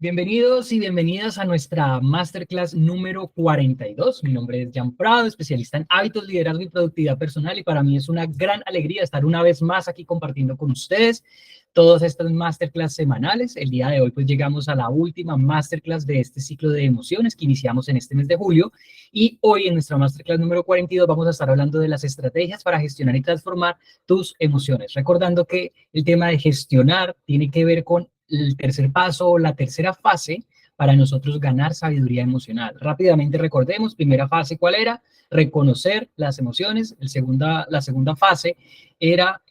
Bienvenidos y bienvenidas a nuestra Masterclass número 42. Mi nombre es Jan Prado, especialista en hábitos, liderazgo y productividad personal, y para mí es una gran alegría estar una vez más aquí compartiendo con ustedes todas estas Masterclass semanales. El día de hoy pues llegamos a la última Masterclass de este ciclo de emociones que iniciamos en este mes de julio, y hoy en nuestra Masterclass número 42 vamos a estar hablando de las estrategias para gestionar y transformar tus emociones. Recordando que el tema de gestionar tiene que ver con el tercer paso o la tercera fase para nosotros ganar sabiduría emocional. Rápidamente recordemos, primera fase, ¿cuál era? Reconocer las emociones. La segunda fase era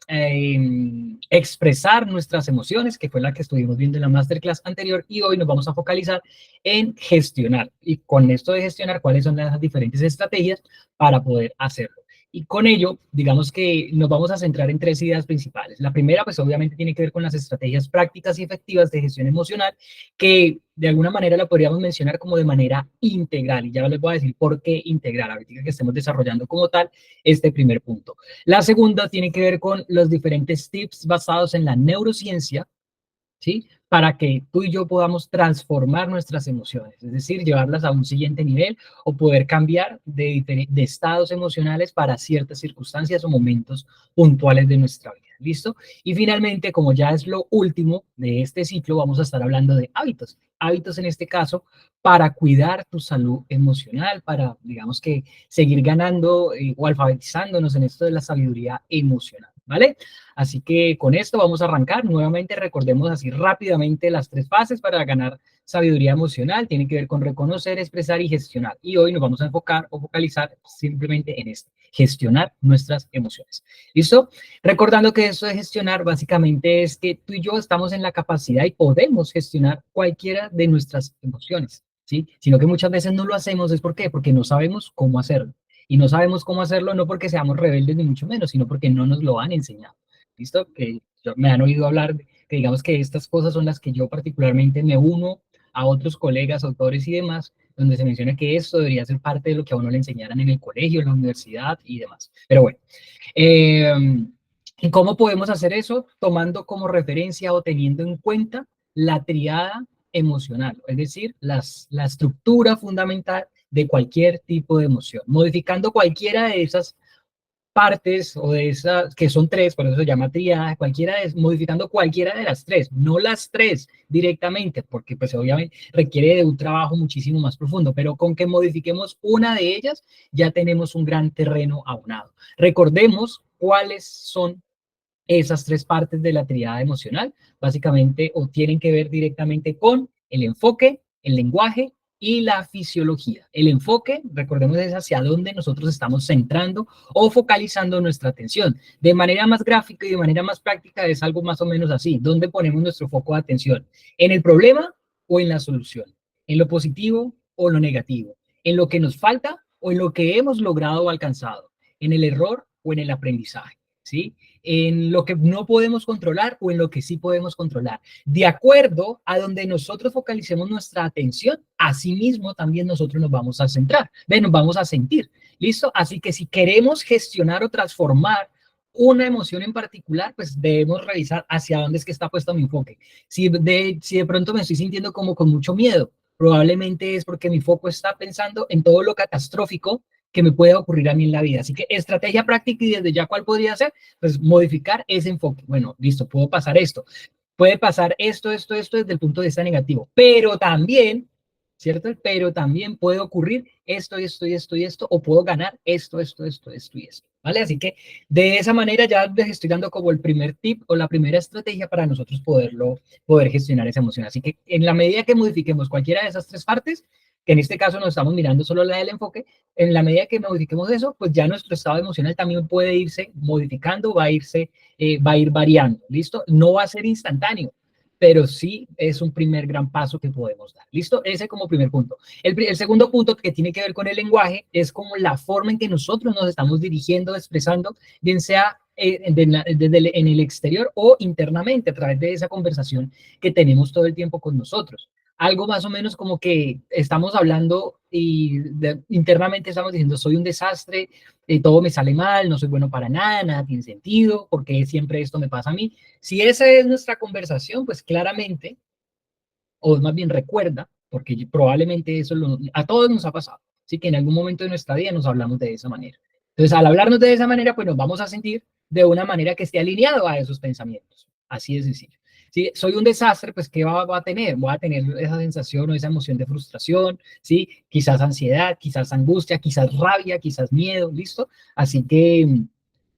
expresar nuestras emociones, que fue la que estuvimos viendo en la masterclass anterior, y hoy nos vamos a focalizar en gestionar. Y con esto de gestionar, ¿cuáles son las diferentes estrategias para poder hacerlo? Y con ello, digamos que nos vamos a centrar en tres ideas principales. La primera, pues obviamente tiene que ver con las estrategias prácticas y efectivas de gestión emocional, que de alguna manera la podríamos mencionar como de manera integral. Y ya les voy a decir por qué integral, ahorita que estemos desarrollando como tal este primer punto. La segunda tiene que ver con los diferentes tips basados en la neurociencia, ¿sí? Para que tú y yo podamos transformar nuestras emociones, es decir, llevarlas a un siguiente nivel o poder cambiar de estados emocionales para ciertas circunstancias o momentos puntuales de nuestra vida. ¿Listo? Y finalmente, como ya es lo último de este ciclo, vamos a estar hablando de hábitos. Hábitos en este caso para cuidar tu salud emocional, para, digamos que, seguir ganando o alfabetizándonos en esto de la sabiduría emocional, ¿vale? Así que con esto vamos a arrancar. Nuevamente recordemos así rápidamente las tres fases para ganar sabiduría emocional. Tiene que ver con reconocer, expresar y gestionar. Y hoy nos vamos a enfocar o focalizar simplemente en esto, gestionar nuestras emociones. ¿Listo? Recordando que eso de gestionar básicamente es que tú y yo estamos en la capacidad y podemos gestionar cualquiera de nuestras emociones, ¿sí? Sino que muchas veces no lo hacemos. ¿Es por qué? Porque no sabemos cómo hacerlo. Y no sabemos cómo hacerlo no porque seamos rebeldes ni mucho menos, sino porque no nos lo han enseñado. ¿Listo? Que me han oído hablar, que digamos que estas cosas son las que yo particularmente me uno a otros colegas, autores y demás, donde se menciona que esto debería ser parte de lo que a uno le enseñaran en el colegio, en la universidad y demás. Pero bueno, ¿y cómo podemos hacer eso? Tomando como referencia o teniendo en cuenta la triada emocional, es decir, la estructura fundamental de cualquier tipo de emoción, modificando cualquiera de esas partes o de esas, que son tres, por eso se llama triada, modificando cualquiera de las tres, no las tres directamente, porque pues obviamente requiere de un trabajo muchísimo más profundo, pero con que modifiquemos una de ellas, ya tenemos un gran terreno aunado. Recordemos cuáles son esas tres partes de la triada emocional, básicamente, o tienen que ver directamente con el enfoque, el lenguaje y la fisiología. El enfoque, recordemos, es hacia dónde nosotros estamos centrando o focalizando nuestra atención. De manera más gráfica y de manera más práctica es algo más o menos así. ¿Dónde ponemos nuestro foco de atención? ¿En el problema o en la solución? ¿En lo positivo o lo negativo? ¿En lo que nos falta o en lo que hemos logrado o alcanzado? ¿En el error o en el aprendizaje? ¿Sí? ¿En lo que no podemos controlar o en lo que sí podemos controlar? De acuerdo a donde nosotros focalicemos nuestra atención, así mismo también nosotros nos vamos a centrar, nos vamos a sentir, ¿listo? Así que si queremos gestionar o transformar una emoción en particular, pues debemos revisar hacia dónde es que está puesto mi enfoque. Si de pronto me estoy sintiendo como con mucho miedo, probablemente es porque mi foco está pensando en todo lo catastrófico que me puede ocurrir a mí en la vida. Así que estrategia práctica y desde ya, ¿cuál podría ser? Pues modificar ese enfoque. Bueno, listo, puedo pasar esto. Puede pasar esto desde el punto de vista negativo, pero también, ¿cierto? Pero también puede ocurrir esto, o puedo ganar esto y esto, ¿vale? Así que de esa manera ya les estoy dando como el primer tip o la primera estrategia para nosotros poder gestionar esa emoción. Así que en la medida que modifiquemos cualquiera de esas tres partes, que en este caso nos estamos mirando solo la del enfoque, en la medida que modifiquemos eso, pues ya nuestro estado emocional también puede irse modificando, va a ir variando, ¿listo? No va a ser instantáneo, pero sí es un primer gran paso que podemos dar, ¿listo? Ese como primer punto. El segundo punto, que tiene que ver con el lenguaje, es como la forma en que nosotros nos estamos dirigiendo, expresando, bien sea en el exterior o internamente, a través de esa conversación que tenemos todo el tiempo con nosotros. Algo más o menos como que estamos hablando y internamente estamos diciendo, soy un desastre, todo me sale mal, no soy bueno para nada, nada tiene sentido, porque siempre esto me pasa a mí. Si esa es nuestra conversación, pues claramente o más bien recuerda, porque probablemente eso a todos nos ha pasado, así que en algún momento de nuestra vida nos hablamos de esa manera. Entonces, al hablarnos de esa manera, pues nos vamos a sentir de una manera que esté alineado a esos pensamientos. Así es sencillo. Si soy un desastre, pues ¿qué va a tener? Voy a tener esa sensación o esa emoción de frustración, ¿sí? Quizás ansiedad, quizás angustia, quizás rabia, quizás miedo, ¿listo? Así que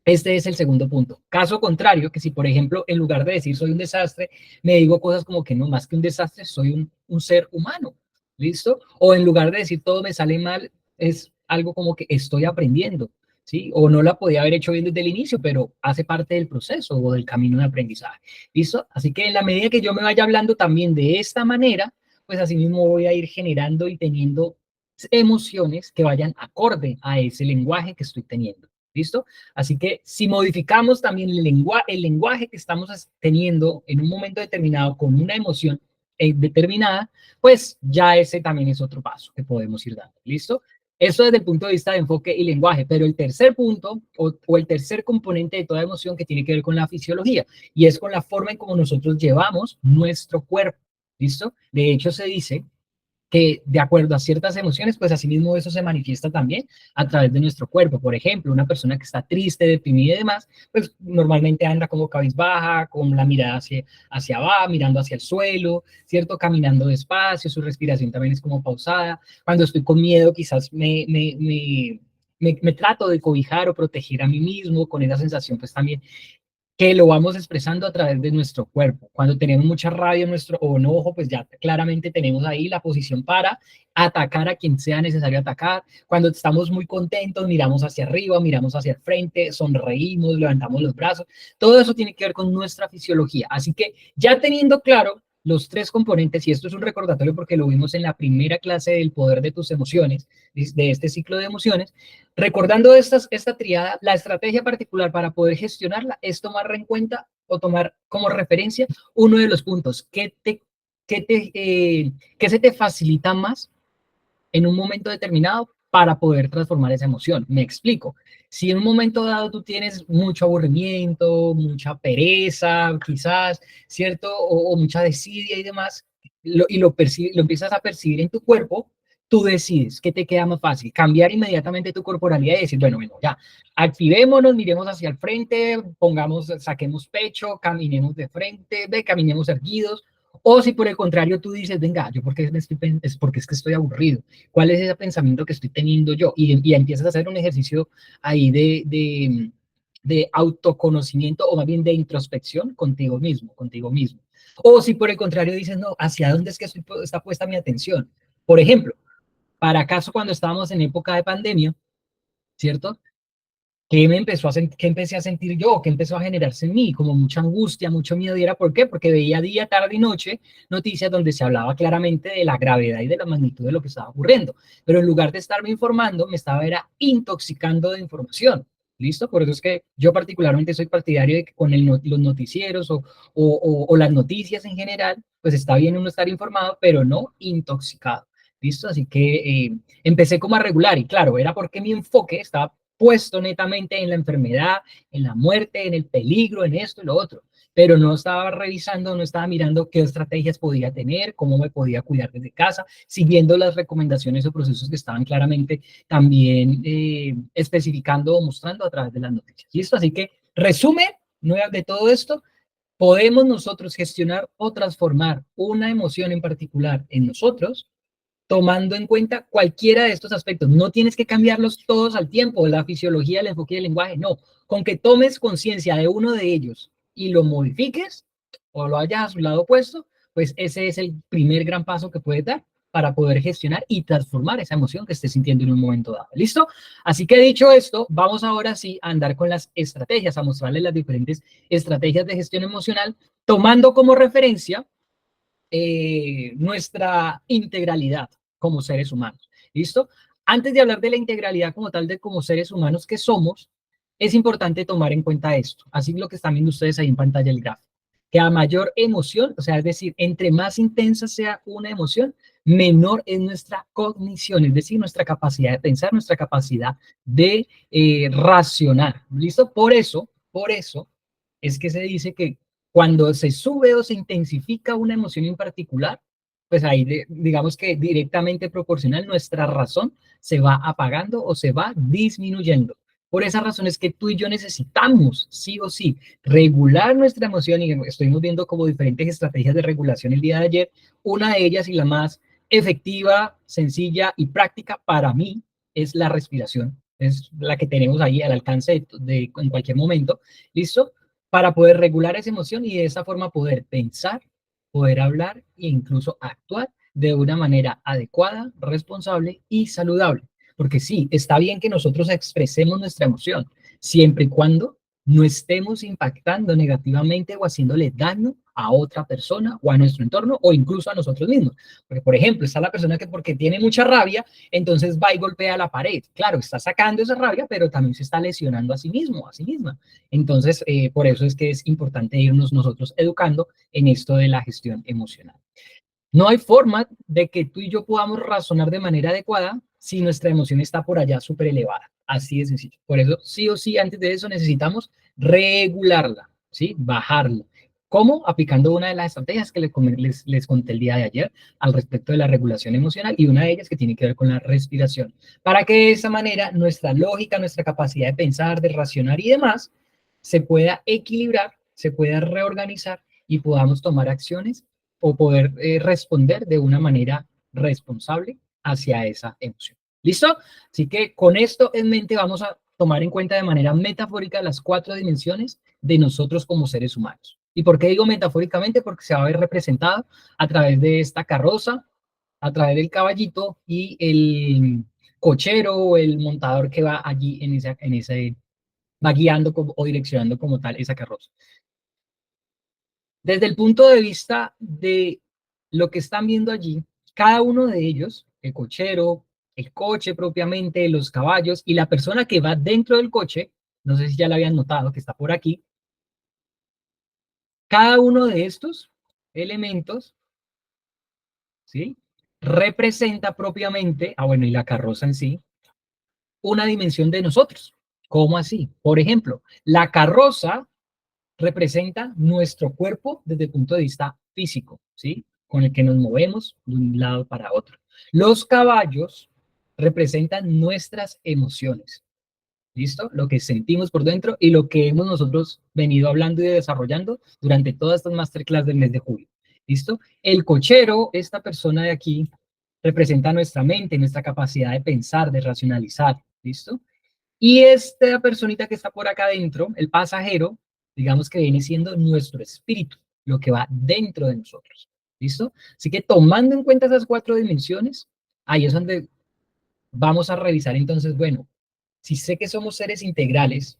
este es el segundo punto. Caso contrario, que si por ejemplo, en lugar de decir soy un desastre, me digo cosas como que no, más que un desastre, soy un ser humano, ¿listo? O en lugar de decir todo me sale mal, es algo como que estoy aprendiendo, ¿sí? O no la podía haber hecho bien desde el inicio, pero hace parte del proceso o del camino de aprendizaje, ¿listo? Así que en la medida que yo me vaya hablando también de esta manera, pues así mismo voy a ir generando y teniendo emociones que vayan acorde a ese lenguaje que estoy teniendo. ¿Listo? Así que si modificamos también el lenguaje que estamos teniendo en un momento determinado con una emoción determinada, pues ya ese también es otro paso que podemos ir dando. ¿Listo? Eso desde el punto de vista de enfoque y lenguaje, pero el tercer punto o el tercer componente de toda emoción que tiene que ver con la fisiología y es con la forma en cómo nosotros llevamos nuestro cuerpo. ¿Listo? De hecho, se dice que de acuerdo a ciertas emociones, pues asimismo eso se manifiesta también a través de nuestro cuerpo. Por ejemplo, una persona que está triste, deprimida y demás, pues normalmente anda como cabizbaja, con la mirada hacia abajo, mirando hacia el suelo, ¿cierto? Caminando despacio, su respiración también es como pausada. Cuando estoy con miedo, quizás me trato de cobijar o proteger a mí mismo con esa sensación, pues también que lo vamos expresando a través de nuestro cuerpo. Cuando tenemos mucha rabia en nuestro o enojo, pues ya claramente tenemos ahí la posición para atacar a quien sea necesario atacar. Cuando estamos muy contentos, miramos hacia arriba, miramos hacia el frente, sonreímos, levantamos los brazos. Todo eso tiene que ver con nuestra fisiología. Así que ya teniendo claro los tres componentes, y esto es un recordatorio porque lo vimos en la primera clase del poder de tus emociones, de este ciclo de emociones, recordando esta triada, la estrategia particular para poder gestionarla es tomar en cuenta o tomar como referencia uno de los puntos que se te facilita más en un momento determinado para poder transformar esa emoción. Me explico. Si en un momento dado tú tienes mucho aburrimiento, mucha pereza, quizás, ¿cierto? O mucha desidia y demás, lo empiezas a percibir en tu cuerpo, tú decides qué te queda más fácil, cambiar inmediatamente tu corporalidad y decir, bueno, ya, activémonos, miremos hacia el frente, saquemos pecho, caminemos de frente, caminemos erguidos, o si por el contrario tú dices, venga, yo porque es porque es que estoy aburrido, ¿cuál es ese pensamiento que estoy teniendo yo? Y empiezas a hacer un ejercicio ahí de autoconocimiento o más bien de introspección contigo mismo, contigo mismo. O si por el contrario dices, no, ¿hacia dónde es que está puesta mi atención? Por ejemplo, para acaso cuando estábamos en época de pandemia, ¿cierto? ¿Qué empecé a sentir yo? ¿Qué empezó a generarse en mí? Como mucha angustia, mucho miedo. ¿Y era por qué? Porque veía día, tarde y noche noticias donde se hablaba claramente de la gravedad y de la magnitud de lo que estaba ocurriendo. Pero en lugar de estarme informando, me estaba era intoxicando de información. ¿Listo? Por eso es que yo particularmente soy partidario de que con los noticieros o las noticias en general, pues está bien uno estar informado, pero no intoxicado. ¿Listo? Así que empecé como a regular y claro, era porque mi enfoque estaba puesto netamente en la enfermedad, en la muerte, en el peligro, en esto y lo otro, pero no estaba revisando, no estaba mirando qué estrategias podía tener, cómo me podía cuidar desde casa, siguiendo las recomendaciones o procesos que estaban claramente también especificando o mostrando a través de las noticias. ¿Listo? Así que, resumen de todo esto, podemos nosotros gestionar o transformar una emoción en particular en nosotros tomando en cuenta cualquiera de estos aspectos. No tienes que cambiarlos todos al tiempo, la fisiología, el enfoque y el lenguaje, no. Con que tomes conciencia de uno de ellos y lo modifiques o lo hayas a su lado opuesto, pues ese es el primer gran paso que puedes dar para poder gestionar y transformar esa emoción que estés sintiendo en un momento dado. ¿Listo? Así que dicho esto, vamos ahora sí a andar con las estrategias, a mostrarles las diferentes estrategias de gestión emocional, tomando como referencia nuestra integralidad como seres humanos. ¿Listo? Antes de hablar de la integralidad como tal de como seres humanos que somos, es importante tomar en cuenta esto. Así lo que están viendo ustedes ahí en pantalla el gráfico. Que a mayor emoción, o sea, es decir, entre más intensa sea una emoción, menor es nuestra cognición, es decir, nuestra capacidad de pensar, nuestra capacidad de racionar. ¿Listo? Por eso es que se dice que cuando se sube o se intensifica una emoción en particular, pues ahí digamos que directamente proporcional nuestra razón se va apagando o se va disminuyendo. Por esa razón es que tú y yo necesitamos, sí o sí, regular nuestra emoción y estuvimos viendo como diferentes estrategias de regulación el día de ayer. Una de ellas y la más efectiva, sencilla y práctica para mí es la respiración. Es la que tenemos ahí al alcance en cualquier momento, ¿listo? Para poder regular esa emoción y de esa forma poder pensar, poder hablar e incluso actuar de una manera adecuada, responsable y saludable. Porque sí, está bien que nosotros expresemos nuestra emoción, siempre y cuando no estemos impactando negativamente o haciéndole daño a otra persona o a nuestro entorno o incluso a nosotros mismos. Porque, por ejemplo, está la persona que porque tiene mucha rabia, entonces va y golpea la pared. Claro, está sacando esa rabia, pero también se está lesionando a sí mismo, a sí misma. Entonces, por eso es que es importante irnos nosotros educando en esto de la gestión emocional. No hay forma de que tú y yo podamos razonar de manera adecuada si nuestra emoción está por allá súper elevada. Así de sencillo. Por eso, sí o sí, antes de eso necesitamos regularla, ¿sí? Bajarla. ¿Cómo? Aplicando una de las estrategias que les conté el día de ayer al respecto de la regulación emocional y una de ellas que tiene que ver con la respiración. Para que de esa manera nuestra lógica, nuestra capacidad de pensar, de racionar y demás se pueda equilibrar, se pueda reorganizar y podamos tomar acciones o poder responder de una manera responsable hacia esa emoción. ¿Listo? Así que con esto en mente vamos a tomar en cuenta de manera metafórica las 4 dimensiones de nosotros como seres humanos. ¿Y por qué digo metafóricamente? Porque se va a ver representado a través de esta carroza, a través del caballito y el cochero o el montador que va allí va guiando o direccionando como tal esa carroza. Desde el punto de vista de lo que están viendo allí, cada uno de ellos, el cochero, el coche propiamente, los caballos y la persona que va dentro del coche, no sé si ya lo habían notado que está por aquí, cada uno de estos elementos, ¿sí? Representa propiamente, bueno, y la carroza en sí, una dimensión de nosotros. ¿Cómo así? Por ejemplo, la carroza representa nuestro cuerpo desde el punto de vista físico, ¿sí? Con el que nos movemos de un lado para otro. Los caballos representan nuestras emociones, ¿listo? Lo que sentimos por dentro y lo que hemos nosotros venido hablando y desarrollando durante todas estas masterclass del mes de julio, ¿listo? El cochero, esta persona de aquí, representa nuestra mente, nuestra capacidad de pensar, de racionalizar, ¿listo? Y esta personita que está por acá adentro, el pasajero, digamos que viene siendo nuestro espíritu, lo que va dentro de nosotros. ¿Listo? Así que tomando en cuenta esas 4 dimensiones, ahí es donde vamos a revisar entonces, bueno, si sé que somos seres integrales,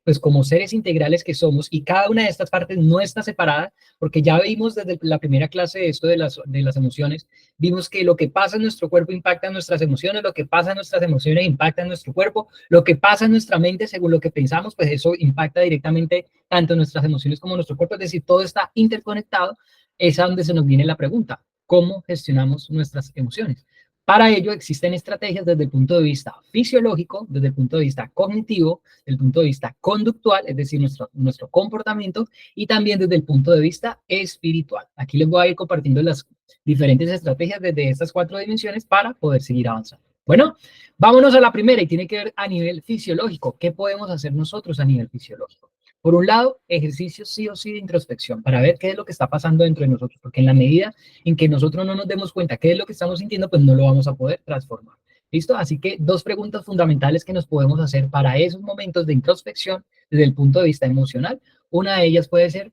pues como seres integrales que somos, y cada una de estas partes no está separada, porque ya vimos desde la primera clase de esto de las emociones, vimos que lo que pasa en nuestro cuerpo impacta en nuestras emociones, lo que pasa en nuestras emociones impacta en nuestro cuerpo, lo que pasa en nuestra mente según lo que pensamos, pues eso impacta directamente tanto en nuestras emociones como en nuestro cuerpo, es decir, todo está interconectado. Es a donde se nos viene la pregunta, ¿cómo gestionamos nuestras emociones? Para ello existen estrategias desde el punto de vista fisiológico, desde el punto de vista cognitivo, desde el punto de vista conductual, es decir, nuestro comportamiento, y también desde el punto de vista espiritual. Aquí les voy a ir compartiendo las diferentes estrategias desde estas 4 dimensiones para poder seguir avanzando. Bueno, vámonos a la primera y tiene que ver a nivel fisiológico. ¿Qué podemos hacer nosotros a nivel fisiológico? Por un lado, ejercicios sí o sí de introspección para ver qué es lo que está pasando dentro de nosotros, porque en la medida en que nosotros no nos demos cuenta qué es lo que estamos sintiendo, pues no lo vamos a poder transformar. ¿Listo? Así que 2 preguntas fundamentales que nos podemos hacer para esos momentos de introspección desde el punto de vista emocional. Una de ellas puede ser,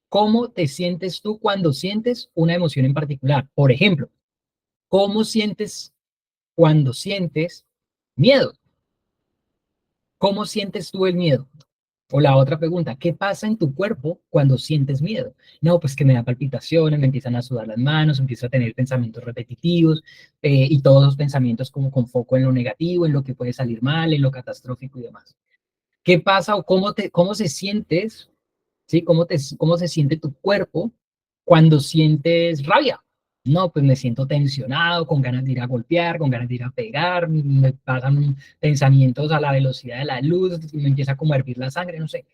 ¿cómo te sientes tú cuando sientes una emoción en particular? Por ejemplo, ¿cómo sientes cuando sientes miedo? ¿Cómo sientes tú el miedo? O la otra pregunta, ¿qué pasa en tu cuerpo cuando sientes miedo? No, pues que me da palpitaciones, me empiezan a sudar las manos, empiezo a tener pensamientos repetitivos y todos los pensamientos como con foco en lo negativo, en lo que puede salir mal, en lo catastrófico y demás. ¿Qué pasa o cómo se sientes, ¿sí? ¿Cómo se siente tu cuerpo cuando sientes rabia? No, pues me siento tensionado, con ganas de ir a golpear, con ganas de ir a pegar, me pasan pensamientos a la velocidad de la luz, me empieza como a hervir la sangre, no sé.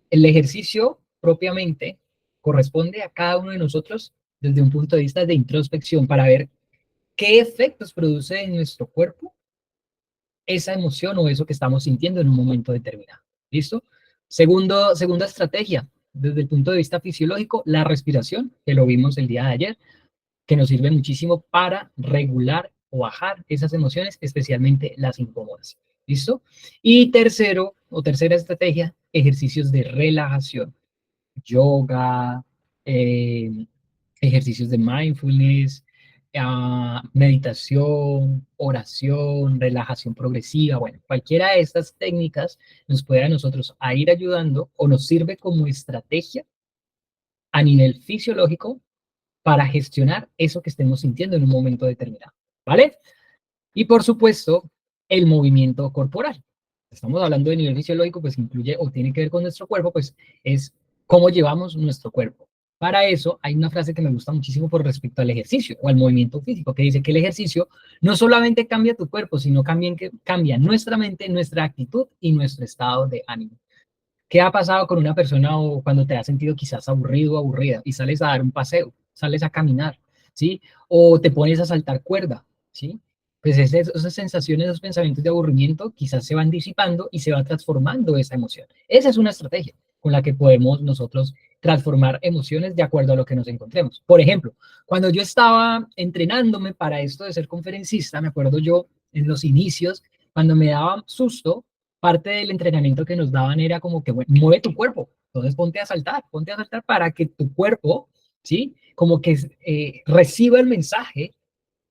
El ejercicio propiamente corresponde a cada uno de nosotros desde un punto de vista de introspección para ver qué efectos produce en nuestro cuerpo esa emoción o eso que estamos sintiendo en un momento determinado. ¿Listo? Segunda estrategia, desde el punto de vista fisiológico, la respiración, que lo vimos el día de ayer, que nos sirve muchísimo para regular o bajar esas emociones, especialmente las incómodas. ¿Listo? Y tercera estrategia, ejercicios de relajación, yoga, eh, ejercicios de mindfulness, meditación, oración, relajación progresiva, bueno, cualquiera de estas técnicas nos puede a nosotros a ir ayudando o nos sirve como estrategia a nivel fisiológico para gestionar eso que estemos sintiendo en un momento determinado, ¿vale? Y por supuesto, el movimiento corporal. Estamos hablando de nivel fisiológico, pues incluye o tiene que ver con nuestro cuerpo, pues es cómo llevamos nuestro cuerpo. Para eso hay una frase que me gusta muchísimo por respecto al ejercicio o al movimiento físico, que dice que el ejercicio no solamente cambia tu cuerpo, sino también que cambia nuestra mente, nuestra actitud y nuestro estado de ánimo. ¿Qué ha pasado con una persona o cuando te has sentido quizás aburrido o aburrida y sales a dar un paseo, sales a caminar, ¿sí? O te pones a saltar cuerda, ¿sí? Pues esas sensaciones, esos pensamientos de aburrimiento quizás se van disipando y se va transformando esa emoción. Esa es una estrategia con la que podemos nosotros transformar emociones de acuerdo a lo que nos encontremos. Por ejemplo, cuando yo estaba entrenándome para esto de ser conferencista, me acuerdo yo en los inicios, cuando me daba susto, parte del entrenamiento que nos daban era como que, bueno, mueve tu cuerpo, entonces ponte a saltar para que tu cuerpo, ¿sí? Como que reciba el mensaje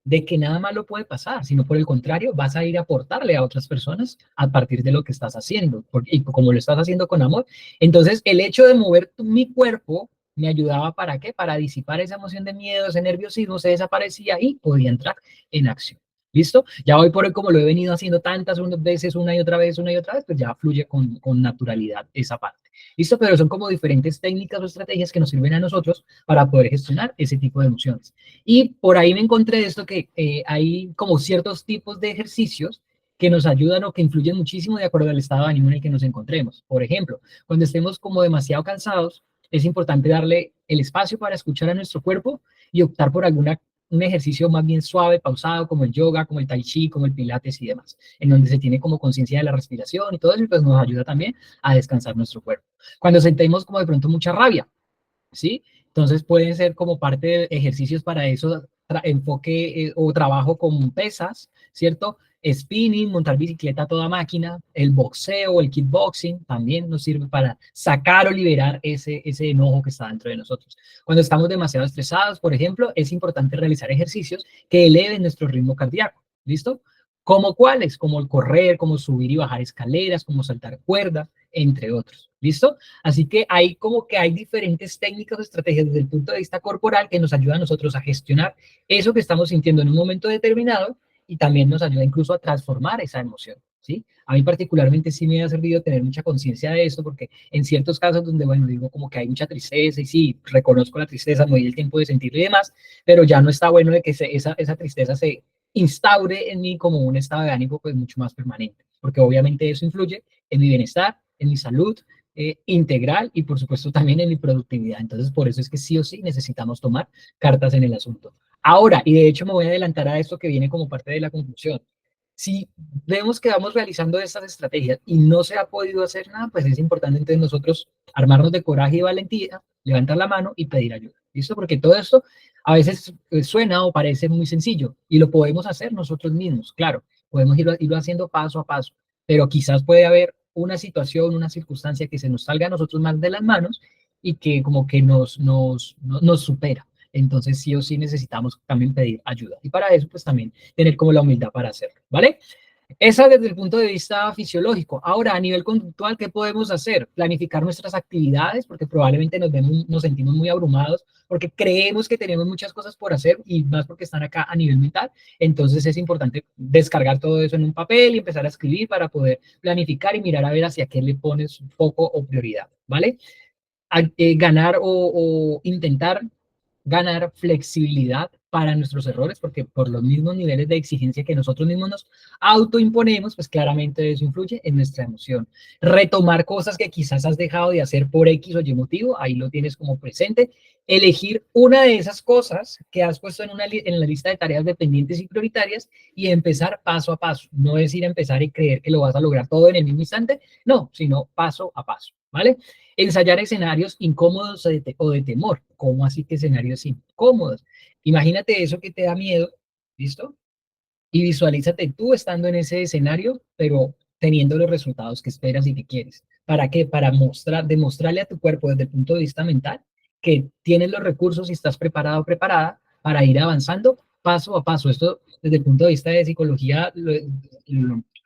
de que nada malo puede pasar, sino por el contrario, vas a ir a aportarle a otras personas a partir de lo que estás haciendo, y como lo estás haciendo con amor. Entonces, el hecho de mover mi cuerpo me ayudaba para qué? Para disipar esa emoción de miedo, ese nerviosismo, se desaparecía y podía entrar en acción. ¿Listo? Ya hoy por hoy, como lo he venido haciendo tantas veces, una y otra vez, pues ya fluye con naturalidad esa parte. ¿Listo? Pero son como diferentes técnicas o estrategias que nos sirven a nosotros para poder gestionar ese tipo de emociones. Y por ahí me encontré esto que hay como ciertos tipos de ejercicios que nos ayudan o que influyen muchísimo de acuerdo al estado de ánimo en el que nos encontremos. Por ejemplo, cuando estemos como demasiado cansados, es importante darle el espacio para escuchar a nuestro cuerpo y optar por un ejercicio más bien suave, pausado, como el yoga, como el tai chi, como el pilates y demás, en donde se tiene como conciencia de la respiración y todo eso, pues nos ayuda también a descansar nuestro cuerpo. Cuando sentemos como de pronto mucha rabia, ¿sí? Entonces pueden ser como parte de ejercicios para eso, enfoque o trabajo con pesas, ¿cierto? Spinning, montar bicicleta a toda máquina, el boxeo o el kickboxing también nos sirve para sacar o liberar ese enojo que está dentro de nosotros. Cuando estamos demasiado estresados, por ejemplo, es importante realizar ejercicios que eleven nuestro ritmo cardíaco, ¿listo? ¿Como cuáles? Como el correr, como subir y bajar escaleras, como saltar cuerdas, entre otros, ¿listo? Así que hay como que hay diferentes técnicas o estrategias desde el punto de vista corporal que nos ayudan a nosotros a gestionar eso que estamos sintiendo en un momento determinado y también nos ayuda incluso a transformar esa emoción, ¿sí? A mí particularmente sí me ha servido tener mucha conciencia de esto porque en ciertos casos donde, bueno, digo como que hay mucha tristeza y sí, reconozco la tristeza, me doy el tiempo de sentirlo y demás, pero ya no está bueno de que esa tristeza se instaure en mí como un estado de ánimo pues mucho más permanente, porque obviamente eso influye en mi bienestar, en mi salud integral y por supuesto también en mi productividad. Entonces, por eso es que sí o sí necesitamos tomar cartas en el asunto. Ahora, y de hecho me voy a adelantar a esto que viene como parte de la conclusión. Si vemos que vamos realizando estas estrategias y no se ha podido hacer nada, pues es importante entonces nosotros armarnos de coraje y valentía, levantar la mano y pedir ayuda. ¿Listo? Porque todo esto a veces suena o parece muy sencillo y lo podemos hacer nosotros mismos, claro, podemos irlo haciendo paso a paso, pero quizás puede haber una situación, una circunstancia que se nos salga a nosotros más de las manos y que como que nos supera. Entonces sí o sí necesitamos también pedir ayuda. Y para eso pues también tener como la humildad para hacerlo, ¿vale? Esa desde el punto de vista fisiológico. Ahora, a nivel conductual, ¿qué podemos hacer? Planificar nuestras actividades, porque probablemente nos sentimos muy abrumados, porque creemos que tenemos muchas cosas por hacer y más porque están acá a nivel mental. Entonces es importante descargar todo eso en un papel y empezar a escribir para poder planificar y mirar a ver hacia qué le pones foco o prioridad, ¿vale? Ganar o intentar ganar flexibilidad para nuestros errores, porque por los mismos niveles de exigencia que nosotros mismos nos autoimponemos, pues claramente eso influye en nuestra emoción. Retomar cosas que quizás has dejado de hacer por X o Y motivo, ahí lo tienes como presente. Elegir una de esas cosas que has puesto en la lista de tareas dependientes y prioritarias y empezar paso a paso. No es ir a empezar y creer que lo vas a lograr todo en el mismo instante, no, sino paso a paso, ¿vale? Ensayar escenarios incómodos o de temor. ¿Cómo así que escenarios incómodos? Imagínate eso que te da miedo, ¿listo? Y visualízate tú estando en ese escenario, pero teniendo los resultados que esperas y que quieres. ¿Para qué? Para demostrarle a tu cuerpo desde el punto de vista mental que tienes los recursos y estás preparado o preparada para ir avanzando paso a paso. Esto desde el punto de vista de psicología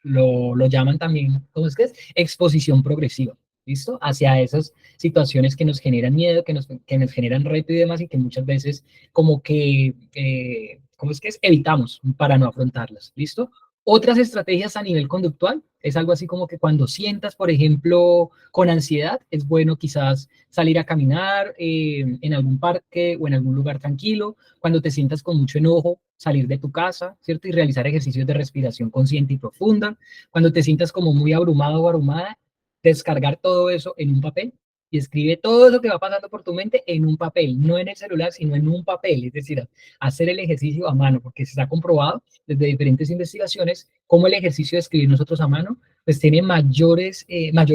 lo llaman también, ¿cómo es que es? Exposición progresiva. ¿Listo? Hacia esas situaciones que nos generan miedo, que nos generan reto y demás, y que muchas veces como que, ¿cómo es que es? Evitamos para no afrontarlas. ¿Listo? Otras estrategias a nivel conductual es algo así como que cuando sientas, por ejemplo, con ansiedad, es bueno quizás salir a caminar en algún parque o en algún lugar tranquilo. Cuando te sientas con mucho enojo, salir de tu casa, ¿cierto? Y realizar ejercicios de respiración consciente y profunda. Cuando te sientas como muy abrumado o abrumada, descargar todo eso en un papel y escribe todo lo que va pasando por tu mente en un papel, no en el celular, sino en un papel, es decir, hacer el ejercicio a mano, porque se ha comprobado desde diferentes investigaciones cómo el ejercicio de escribir nosotros a mano pues tiene mayor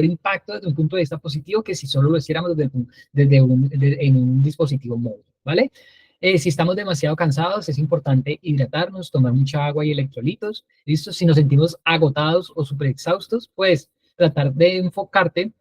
impacto desde un punto de vista positivo que si solo lo hiciéramos en un dispositivo móvil, ¿vale? Si estamos demasiado cansados, es importante hidratarnos, tomar mucha agua y electrolitos, ¿listo? Si nos sentimos agotados o súper exhaustos, pues tratar de enfocarte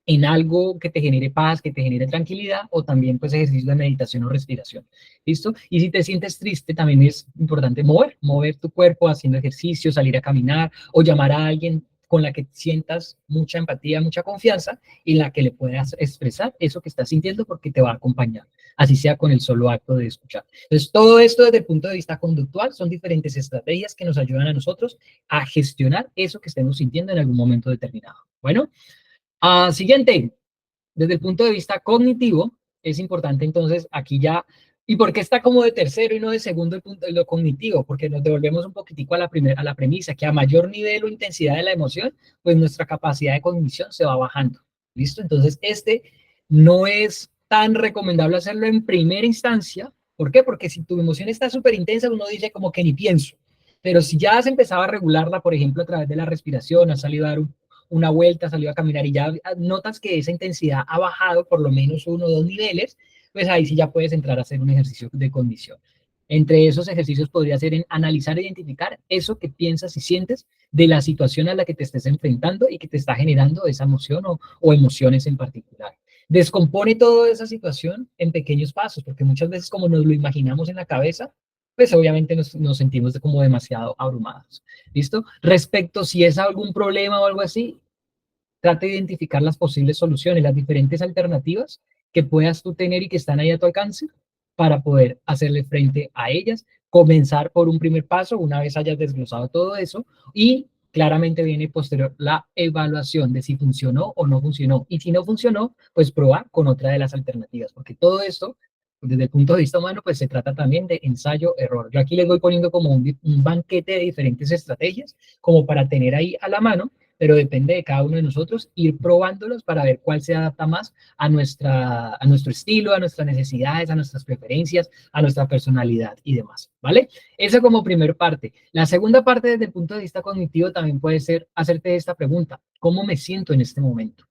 en algo que te genere paz, que te genere tranquilidad, o también pues ejercicios de meditación o respiración. ¿Listo? Y si te sientes triste, también es importante mover tu cuerpo haciendo ejercicio, salir a caminar o llamar a alguien con la que sientas mucha empatía, mucha confianza y en la que le puedas expresar eso que estás sintiendo porque te va a acompañar, así sea con el solo acto de escuchar. Entonces, todo esto desde el punto de vista conductual son diferentes estrategias que nos ayudan a nosotros a gestionar eso que estemos sintiendo en algún momento determinado. Bueno, siguiente, desde el punto de vista cognitivo, es importante entonces aquí ya, ¿y por qué está como de tercero y no de segundo el punto de lo cognitivo? Porque nos devolvemos un poquitico a la premisa, que a mayor nivel o intensidad de la emoción, pues nuestra capacidad de cognición se va bajando. ¿Listo? Entonces, no es tan recomendable hacerlo en primera instancia. ¿Por qué? Porque si tu emoción está súper intensa, uno dice como que ni pienso. Pero si ya has empezado a regularla, por ejemplo, a través de la respiración, has salido a dar una vuelta, salió a caminar y ya notas que esa intensidad ha bajado por lo menos 1 o 2 niveles, pues ahí sí ya puedes entrar a hacer un ejercicio de condición. Entre esos ejercicios podría ser en analizar e identificar eso que piensas y sientes de la situación a la que te estés enfrentando y que te está generando esa emoción o emociones en particular. Descompone toda esa situación en pequeños pasos, porque muchas veces como nos lo imaginamos en la cabeza, pues obviamente nos sentimos como demasiado abrumados. ¿Listo? Respecto si es algún problema o algo así, trata de identificar las posibles soluciones, las diferentes alternativas que puedas tú tener y que están ahí a tu alcance para poder hacerle frente a ellas, comenzar por un primer paso una vez hayas desglosado todo eso y claramente viene posterior la evaluación de si funcionó o no funcionó. Y si no funcionó, pues probar con otra de las alternativas, porque todo esto, desde el punto de vista humano, pues se trata también de ensayo-error. Yo aquí les voy poniendo como un banquete de diferentes estrategias, como para tener ahí a la mano, pero depende de cada uno de nosotros ir probándolos para ver cuál se adapta más a nuestro estilo, a nuestras necesidades, a nuestras preferencias, a nuestra personalidad y demás, ¿vale? Eso como primer parte. La segunda parte desde el punto de vista cognitivo también puede ser hacerte esta pregunta: ¿cómo me siento en este momento?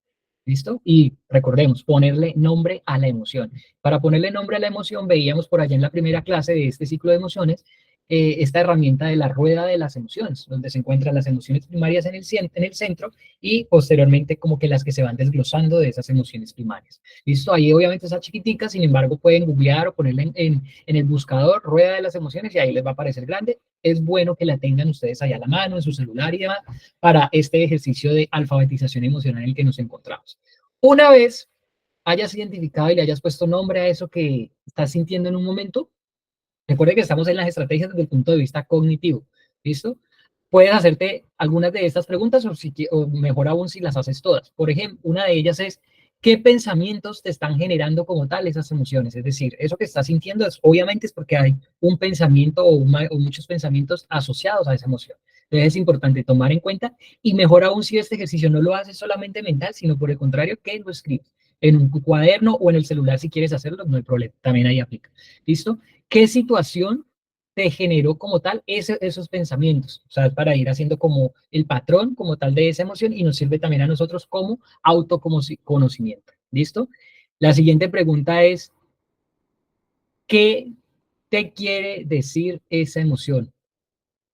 ¿Listo? Y recordemos, ponerle nombre a la emoción. Para ponerle nombre a la emoción, veíamos por allá en la primera clase de este ciclo de emociones, esta herramienta de la rueda de las emociones, donde se encuentran las emociones primarias en el centro y posteriormente como que las que se van desglosando de esas emociones primarias. ¿Listo? Ahí obviamente está chiquitica, sin embargo pueden googlear o ponerla en el buscador, rueda de las emociones, y ahí les va a aparecer grande. Es bueno que la tengan ustedes ahí a la mano, en su celular y demás, para este ejercicio de alfabetización emocional en el que nos encontramos. Una vez hayas identificado y le hayas puesto nombre a eso que estás sintiendo en un momento, recuerde que estamos en las estrategias desde el punto de vista cognitivo, ¿listo? Puedes hacerte algunas de estas preguntas o mejor aún si las haces todas. Por ejemplo, una de ellas es, ¿qué pensamientos te están generando como tal esas emociones? Es decir, eso que estás sintiendo es, obviamente es porque hay un pensamiento o muchos pensamientos asociados a esa emoción. Entonces es importante tomar en cuenta y mejor aún si este ejercicio no lo haces solamente mental, sino por el contrario, que lo escribes en un cuaderno o en el celular si quieres hacerlo, no hay problema, también ahí aplica. ¿Listo? ¿Qué situación te generó como tal esos pensamientos? O sea, para ir haciendo como el patrón como tal de esa emoción y nos sirve también a nosotros como autoconocimiento. ¿Listo? La siguiente pregunta es, ¿qué te quiere decir esa emoción?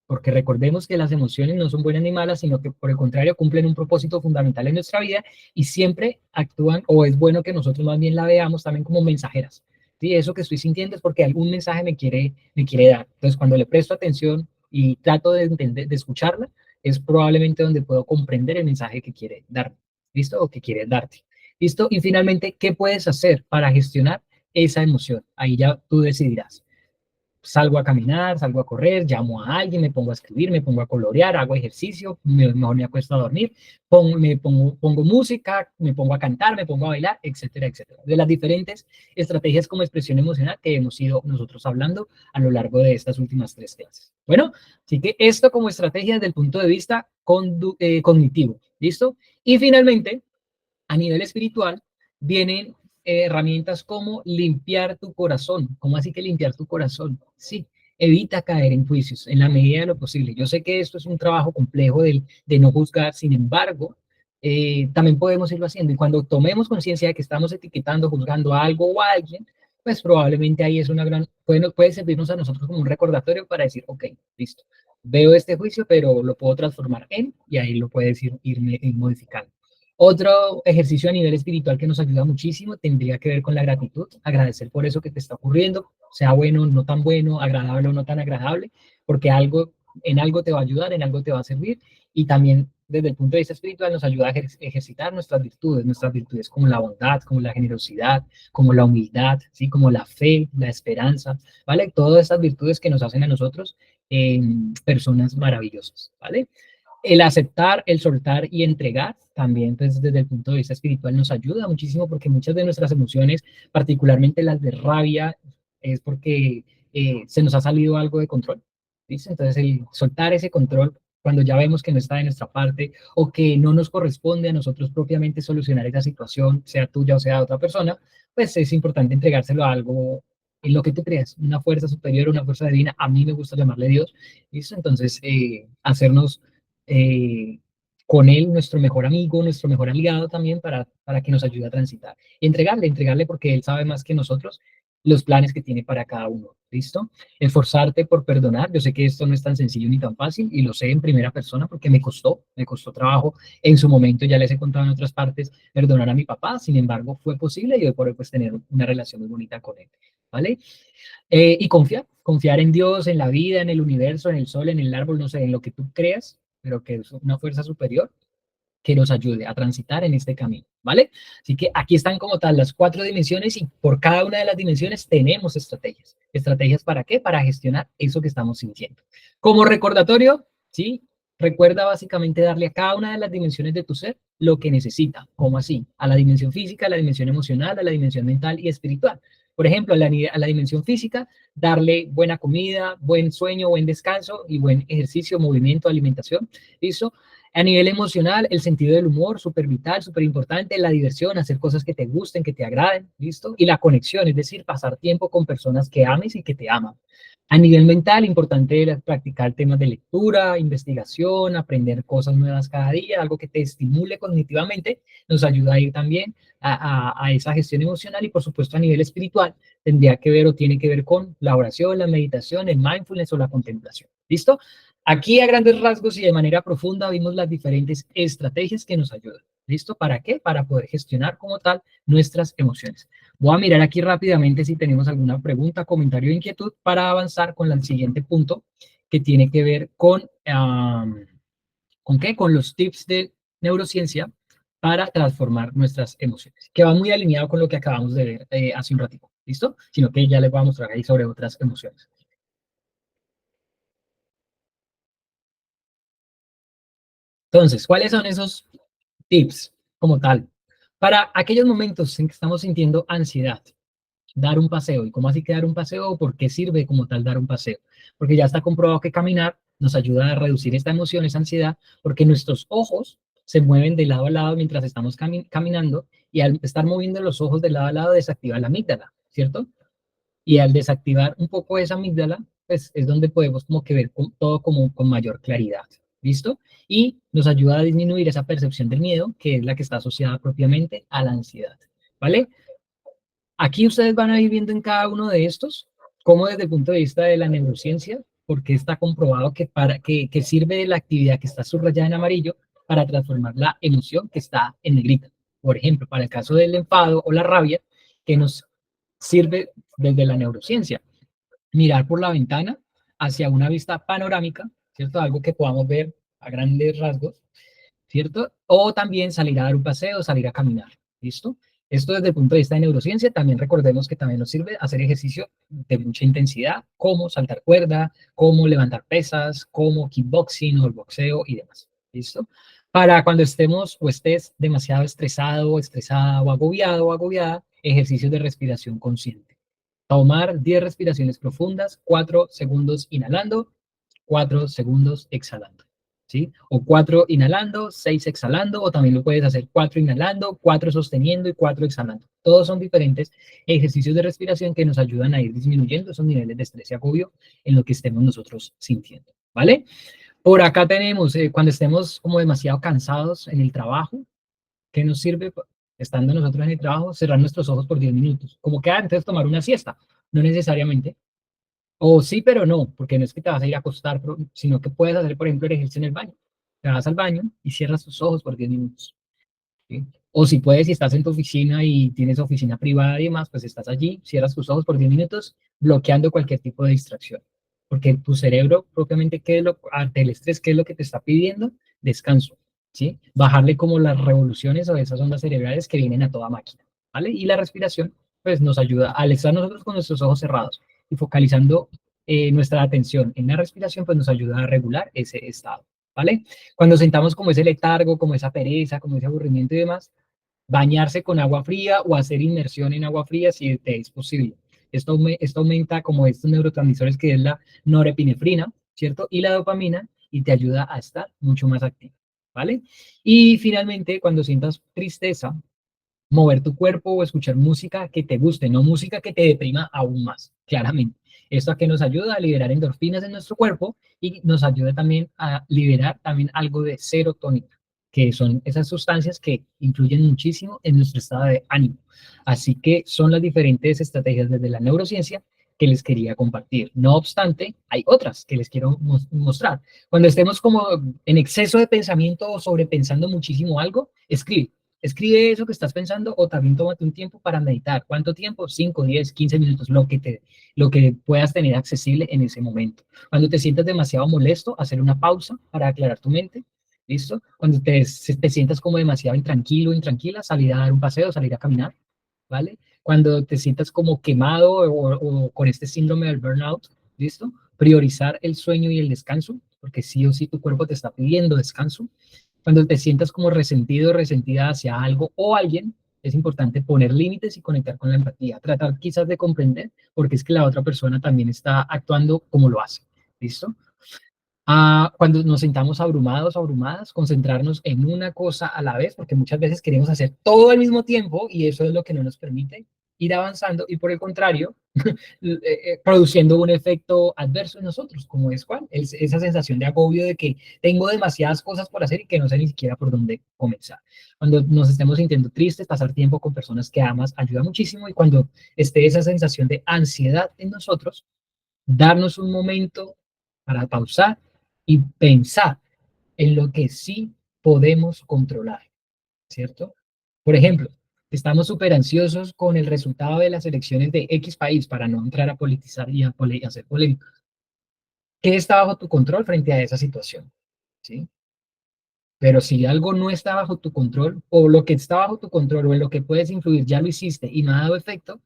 Porque recordemos que las emociones no son buenas ni malas, sino que por el contrario cumplen un propósito fundamental en nuestra vida y siempre actúan, o es bueno que nosotros más bien la veamos también como mensajeras. ¿Sí? Eso que estoy sintiendo es porque algún mensaje me quiere dar. Entonces, cuando le presto atención y trato de entender, de escucharla, es probablemente donde puedo comprender el mensaje que quiere dar. ¿Listo? O que quiere darte. ¿Listo? Y finalmente, ¿qué puedes hacer para gestionar esa emoción? Ahí ya tú decidirás. Salgo a caminar, salgo a correr, llamo a alguien, me pongo a escribir, me pongo a colorear, hago ejercicio, mejor me acuesto a dormir, pongo música, me pongo a cantar, me pongo a bailar, etcétera, etcétera. De las diferentes estrategias como expresión emocional que hemos ido nosotros hablando a lo largo de estas últimas 3 clases. Bueno, así que esto como estrategia desde el punto de vista cognitivo, ¿listo? Y finalmente, a nivel espiritual, vienen herramientas como limpiar tu corazón. ¿Cómo así que limpiar tu corazón? Sí, evita caer en juicios en la medida de lo posible. Yo sé que esto es un trabajo complejo de no juzgar, sin embargo, también podemos irlo haciendo. Y cuando tomemos conciencia de que estamos etiquetando, juzgando a algo o a alguien, pues probablemente ahí es una gran, puede servirnos a nosotros como un recordatorio para decir, ok, listo, veo este juicio, pero lo puedo transformar en, y ahí lo puedes ir modificando. Otro ejercicio a nivel espiritual que nos ayuda muchísimo tendría que ver con la gratitud, agradecer por eso que te está ocurriendo, sea bueno, no tan bueno, agradable o no tan agradable, porque en algo te va a ayudar, en algo te va a servir y también desde el punto de vista espiritual nos ayuda a ejercitar nuestras virtudes como la bondad, como la generosidad, como la humildad, ¿sí? Como la fe, la esperanza, ¿vale? Todas esas virtudes que nos hacen a nosotros personas maravillosas, ¿vale? El aceptar, el soltar y entregar también pues, desde el punto de vista espiritual nos ayuda muchísimo porque muchas de nuestras emociones, particularmente las de rabia, es porque se nos ha salido algo de control. ¿Listo? Entonces el soltar ese control cuando ya vemos que no está de nuestra parte o que no nos corresponde a nosotros propiamente solucionar esa situación, sea tuya o sea de otra persona, pues es importante entregárselo a algo en lo que tú creas, una fuerza superior, una fuerza divina, a mí me gusta llamarle Dios, ¿listo? Entonces, hacernos con él nuestro mejor amigo, nuestro mejor aliado también para que nos ayude a transitar. Y entregarle porque él sabe más que nosotros los planes que tiene para cada uno. ¿Listo? Esforzarte por perdonar. Yo sé que esto no es tan sencillo ni tan fácil y lo sé en primera persona porque me costó trabajo. En su momento, ya les he contado en otras partes, perdonar a mi papá. Sin embargo, fue posible y hoy por hoy pues tener una relación muy bonita con él. ¿Vale? Y confiar en Dios, en la vida, en el universo, en el sol, en el árbol, no sé, en lo que tú creas, pero que es una fuerza superior que nos ayude a transitar en este camino, ¿vale? Así que aquí están como tal las 4 dimensiones y por cada una de las dimensiones tenemos estrategias. ¿Estrategias para qué? Para gestionar eso que estamos sintiendo. Como recordatorio, ¿sí? Recuerda básicamente darle a cada una de las dimensiones de tu ser lo que necesita. ¿Cómo así? A la dimensión física, a la dimensión emocional, a la dimensión mental y espiritual. Por ejemplo, a la dimensión física, darle buena comida, buen sueño, buen descanso y buen ejercicio, movimiento, alimentación. ¿Listo? A nivel emocional, el sentido del humor, súper vital, súper importante, la diversión, hacer cosas que te gusten, que te agraden, ¿listo? Y la conexión, es decir, pasar tiempo con personas que ames y que te aman. A nivel mental, importante practicar temas de lectura, investigación, aprender cosas nuevas cada día, algo que te estimule cognitivamente, nos ayuda a ir también a esa gestión emocional y por supuesto a nivel espiritual, tendría que ver o tiene que ver con la oración, la meditación, el mindfulness o la contemplación. ¿Listo? Aquí a grandes rasgos y de manera profunda vimos las diferentes estrategias que nos ayudan. ¿Listo? ¿Para qué? Para poder gestionar como tal nuestras emociones. Voy a mirar aquí rápidamente si tenemos alguna pregunta, comentario o inquietud para avanzar con el siguiente punto que tiene que ver ¿con qué? Con los tips de neurociencia para transformar nuestras emociones, que va muy alineado con lo que acabamos de ver hace un ratito. ¿Listo? Sino que ya les voy a mostrar ahí sobre otras emociones. Entonces, ¿cuáles son esos tips como tal? Para aquellos momentos en que estamos sintiendo ansiedad, dar un paseo. ¿Y cómo así que dar un paseo? ¿Por qué sirve como tal dar un paseo? Porque ya está comprobado que caminar nos ayuda a reducir esta emoción, esa ansiedad, porque nuestros ojos se mueven de lado a lado mientras estamos caminando y al estar moviendo los ojos de lado a lado desactiva la amígdala, ¿cierto? Y al desactivar un poco esa amígdala, pues es donde podemos como que ver todo como con mayor claridad, ¿listo? Y nos ayuda a disminuir esa percepción del miedo, que es la que está asociada propiamente a la ansiedad, ¿vale? Aquí ustedes van a ir viendo en cada uno de estos, cómo desde el punto de vista de la neurociencia, porque está comprobado que sirve la actividad que está subrayada en amarillo para transformar la emoción que está en negrita. Por ejemplo, para el caso del enfado o la rabia, que nos sirve desde la neurociencia, mirar por la ventana hacia una vista panorámica, ¿cierto? Algo que podamos ver a grandes rasgos, ¿cierto? O también salir a dar un paseo, salir a caminar, ¿listo? Esto desde el punto de vista de neurociencia, también recordemos que también nos sirve hacer ejercicio de mucha intensidad, como saltar cuerda, como levantar pesas, como kickboxing o el boxeo y demás, ¿listo? Para cuando estemos o estés demasiado estresado, estresada o agobiado o agobiada, ejercicios de respiración consciente. Tomar 10 respiraciones profundas, 4 segundos inhalando, 4 segundos exhalando. ¿Sí? O 4 inhalando, 6 exhalando, o también lo puedes hacer 4 inhalando, 4 sosteniendo y 4 exhalando. Todos son diferentes ejercicios de respiración que nos ayudan a ir disminuyendo esos niveles de estrés y agobio en lo que estemos nosotros sintiendo, ¿vale? Por acá tenemos, cuando estemos como demasiado cansados en el trabajo, ¿qué nos sirve estando nosotros en el trabajo? Cerrar nuestros ojos por 10 minutos. Como que antes tomar una siesta, no necesariamente. O sí, pero no, porque no es que te vas a ir a acostar, sino que puedes hacer, por ejemplo, el ejercicio en el baño. Te vas al baño y cierras tus ojos por 10 minutos. ¿Sí? O si puedes, si estás en tu oficina y tienes oficina privada y demás, pues estás allí, cierras tus ojos por 10 minutos, bloqueando cualquier tipo de distracción. Porque tu cerebro, propiamente, ¿qué es lo, ante el estrés, qué es lo que te está pidiendo? Descanso, ¿sí? Bajarle como las revoluciones o esas ondas cerebrales que vienen a toda máquina, ¿vale? Y la respiración, pues nos ayuda, al estar nosotros con nuestros ojos cerrados y focalizando nuestra atención en la respiración, pues nos ayuda a regular ese estado, ¿vale? Cuando sentamos como ese letargo, como esa pereza, como ese aburrimiento y demás, bañarse con agua fría o hacer inmersión en agua fría si te es posible. Esto aumenta como estos neurotransmisores que es la norepinefrina, ¿cierto? Y la dopamina y te ayuda a estar mucho más activo, ¿vale? Y finalmente, cuando sientas tristeza, mover tu cuerpo o escuchar música que te guste, no música que te deprima aún más, claramente. Esto a que nos ayuda a liberar endorfinas en nuestro cuerpo y nos ayuda también a liberar también algo de serotonina, que son esas sustancias que influyen muchísimo en nuestro estado de ánimo. Así que son las diferentes estrategias desde la neurociencia que les quería compartir. No obstante, hay otras que les quiero mostrar. Cuando estemos como en exceso de pensamiento o sobrepensando muchísimo algo, escribe. Escribe eso que estás pensando o también tómate un tiempo para meditar. ¿Cuánto tiempo? 5, 10, 15 minutos, lo que puedas tener accesible en ese momento. Cuando te sientas demasiado molesto, hacer una pausa para aclarar tu mente. ¿Listo? Cuando te sientas como demasiado intranquilo, intranquila, salir a dar un paseo, salir a caminar, ¿vale? Cuando te sientas como quemado o con este síndrome del burnout, ¿listo? Priorizar el sueño y el descanso, porque sí o sí tu cuerpo te está pidiendo descanso. Cuando te sientas como resentido o resentida hacia algo o alguien, es importante poner límites y conectar con la empatía. Tratar quizás de comprender porque es que la otra persona también está actuando como lo hace. ¿Listo? Cuando nos sintamos abrumados o abrumadas, concentrarnos en una cosa a la vez, porque muchas veces queremos hacer todo al mismo tiempo y eso es lo que no nos permite ir avanzando y por el contrario, produciendo un efecto adverso en nosotros, como es cuál, esa sensación de agobio de que tengo demasiadas cosas por hacer y que no sé ni siquiera por dónde comenzar. Cuando nos estemos sintiendo tristes, pasar tiempo con personas que amas ayuda muchísimo y cuando esté esa sensación de ansiedad en nosotros, darnos un momento para pausar y pensar en lo que sí podemos controlar, ¿cierto? Por ejemplo, estamos súper ansiosos con el resultado de las elecciones de X país para no entrar a politizar y a hacer polémica. ¿Qué está bajo tu control frente a esa situación? ¿Sí? Pero si algo no está bajo tu control o lo que está bajo tu control o en lo que puedes influir ya lo hiciste y no ha dado efecto,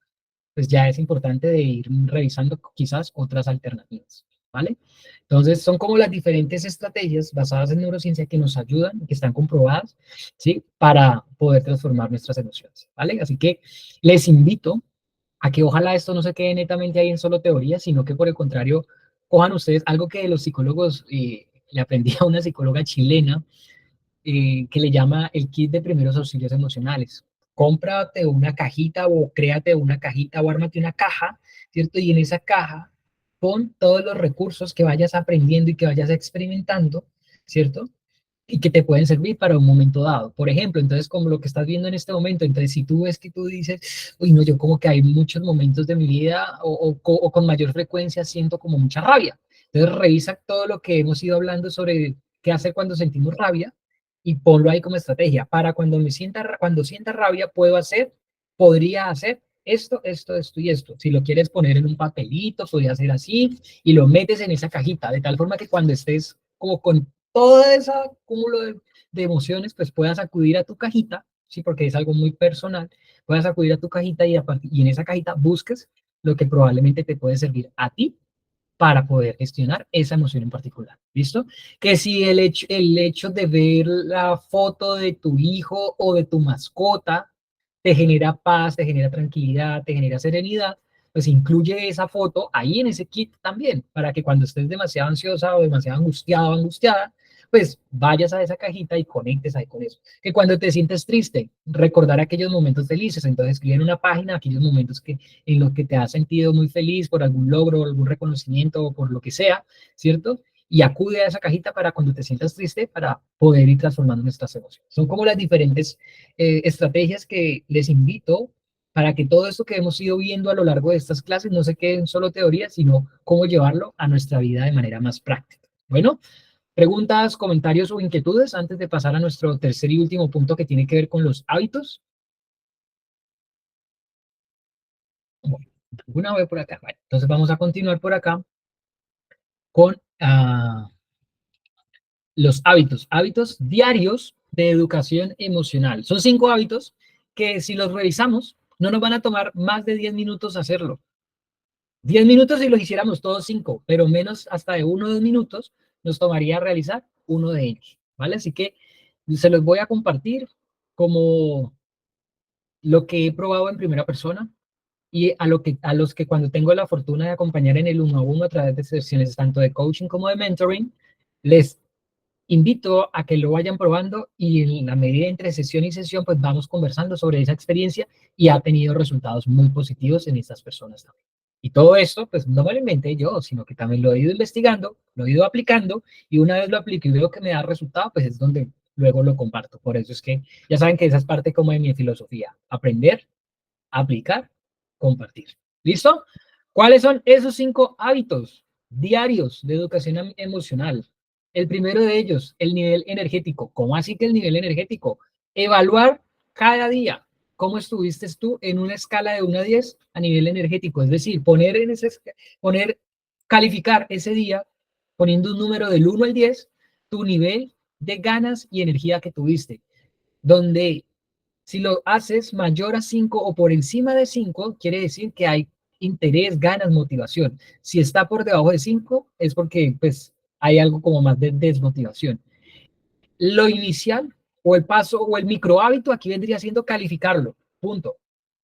pues ya es importante de ir revisando quizás otras alternativas. ¿vale? Entonces, son como las diferentes estrategias basadas en neurociencia que nos ayudan, que están comprobadas, ¿sí? Para poder transformar nuestras emociones, ¿vale? Así que les invito a que ojalá esto no se quede netamente ahí en solo teoría, sino que por el contrario, cojan ustedes algo que los psicólogos, le aprendí a una psicóloga chilena, que le llama el kit de primeros auxilios emocionales. Cómprate una cajita o créate una cajita o ármate una caja, ¿cierto? Y en esa caja pon todos los recursos que vayas aprendiendo y que vayas experimentando, ¿cierto? Y que te pueden servir para un momento dado. Por ejemplo, entonces, como lo que estás viendo en este momento, entonces, si tú ves que tú dices, uy, no, yo como que hay muchos momentos de mi vida o con mayor frecuencia siento como mucha rabia. Entonces, revisa todo lo que hemos ido hablando sobre qué hacer cuando sentimos rabia y ponlo ahí como estrategia. Para cuando sienta rabia, podría hacer esto, esto, esto y esto. Si lo quieres poner en un papelito, podría ser así y lo metes en esa cajita, de tal forma que cuando estés como con todo ese cúmulo de emociones, pues puedas acudir a tu cajita, ¿sí? Porque es algo muy personal, puedas acudir a tu cajita y en esa cajita busques lo que probablemente te puede servir a ti para poder gestionar esa emoción en particular. ¿Listo? Que si el hecho de ver la foto de tu hijo o de tu mascota te genera paz, te genera tranquilidad, te genera serenidad, pues incluye esa foto ahí en ese kit también, para que cuando estés demasiado ansiosa o demasiado angustiado o angustiada, pues vayas a esa cajita y conectes ahí con eso. Que cuando te sientes triste, recordar aquellos momentos felices, entonces escribir en una página aquellos momentos en los que te has sentido muy feliz por algún logro, algún reconocimiento o por lo que sea, ¿cierto? Y acude a esa cajita para cuando te sientas triste, para poder ir transformando nuestras emociones. Son como las diferentes estrategias que les invito para que todo esto que hemos ido viendo a lo largo de estas clases no se quede en solo teoría, sino cómo llevarlo a nuestra vida de manera más práctica. Bueno, preguntas, comentarios o inquietudes antes de pasar a nuestro tercer y último punto que tiene que ver con los hábitos. Bueno, una vez por acá. Vale, entonces vamos a continuar por acá con los hábitos diarios de educación emocional. Son 5 hábitos que si los revisamos no nos van a tomar más de 10 minutos hacerlo. 10 minutos si los hiciéramos todos 5, pero menos hasta de 1 o 2 minutos nos tomaría realizar uno de ellos, ¿vale? Así que se los voy a compartir como lo que he probado en primera persona y a los que cuando tengo la fortuna de acompañar en el uno a uno a través de sesiones tanto de coaching como de mentoring, les invito a que lo vayan probando y en la medida entre sesión y sesión, pues vamos conversando sobre esa experiencia y ha tenido resultados muy positivos en estas personas también. Y todo esto, pues no me lo inventé yo, sino que también lo he ido investigando, lo he ido aplicando y una vez lo aplico y veo que me da resultado, pues es donde luego lo comparto. Por eso es que ya saben que esa es parte como de mi filosofía, aprender, aplicar, compartir. ¿Listo? ¿Cuáles son esos 5 hábitos diarios de educación emocional? El primero de ellos, el nivel energético. ¿Cómo así que el nivel energético? Evaluar cada día cómo estuviste tú en una escala de 1 a 10 a nivel energético. Es decir, calificar ese día poniendo un número del 1 al 10, tu nivel de ganas y energía que tuviste. Donde si lo haces mayor a 5 o por encima de 5, quiere decir que hay interés, ganas, motivación. Si está por debajo de 5, es porque pues hay algo como más de desmotivación. Lo inicial o el paso o el micro hábito aquí vendría siendo calificarlo. Punto.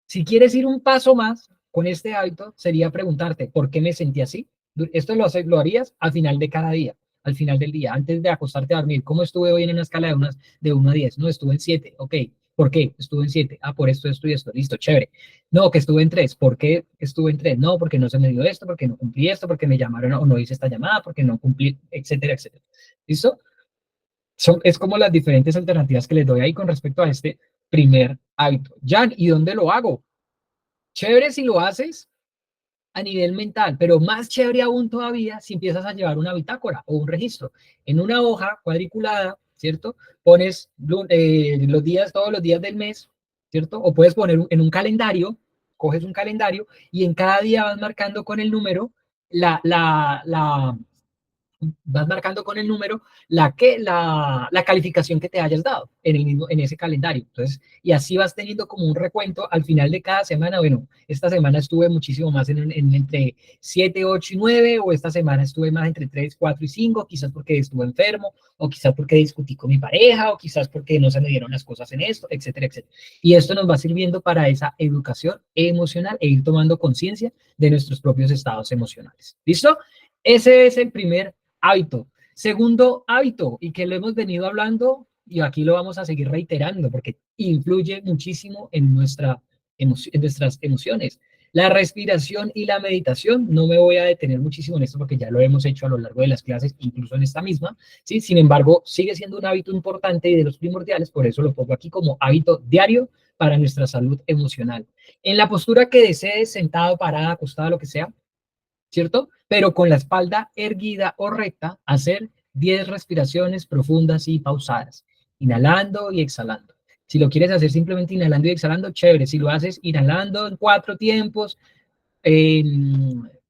Si quieres ir un paso más con este hábito, sería preguntarte, ¿por qué me sentí así? Esto lo harías al final de cada día, al final del día, antes de acostarte a dormir. ¿Cómo estuve hoy en una escala de 1 a 10? No, estuve en 7. Ok. ¿Por qué? Estuve en 7. Ah, por esto, esto y esto. Listo, chévere. No, que estuve en 3. ¿Por qué estuve en 3? No, porque no se me dio esto, porque no cumplí esto, porque me llamaron o no hice esta llamada, porque no cumplí, etcétera, etcétera. ¿Listo? Es como las diferentes alternativas que les doy ahí con respecto a este primer hábito. Jan, ¿y dónde lo hago? Chévere si lo haces a nivel mental, pero más chévere aún todavía si empiezas a llevar una bitácora o un registro. En una hoja cuadriculada, ¿cierto? Pones los días, todos los días del mes, ¿cierto? O puedes poner en un calendario, coges un calendario y en cada día vas marcando con el número la, la, la, vas marcando con el número la calificación que te hayas dado en ese calendario. Entonces, y así vas teniendo como un recuento al final de cada semana. Bueno, esta semana estuve muchísimo más entre 7, 8 y 9, o esta semana estuve más entre 3, 4 y 5, quizás porque estuve enfermo, o quizás porque discutí con mi pareja, o quizás porque no se me dieron las cosas en esto, etcétera, etcétera. Y esto nos va sirviendo para esa educación emocional e ir tomando conciencia de nuestros propios estados emocionales. ¿Listo? Ese es el primer hábito. Segundo hábito, y que lo hemos venido hablando, y aquí lo vamos a seguir reiterando, porque influye muchísimo en nuestras emociones. La respiración y la meditación, no me voy a detener muchísimo en esto porque ya lo hemos hecho a lo largo de las clases, incluso en esta misma, ¿sí? Sin embargo, sigue siendo un hábito importante y de los primordiales, por eso lo pongo aquí como hábito diario para nuestra salud emocional. En la postura que desees, sentado, parada, acostada, lo que sea, ¿cierto? Pero con la espalda erguida o recta, hacer 10 respiraciones profundas y pausadas, inhalando y exhalando. Si lo quieres hacer simplemente inhalando y exhalando, chévere. Si lo haces inhalando en 4 tiempos, eh,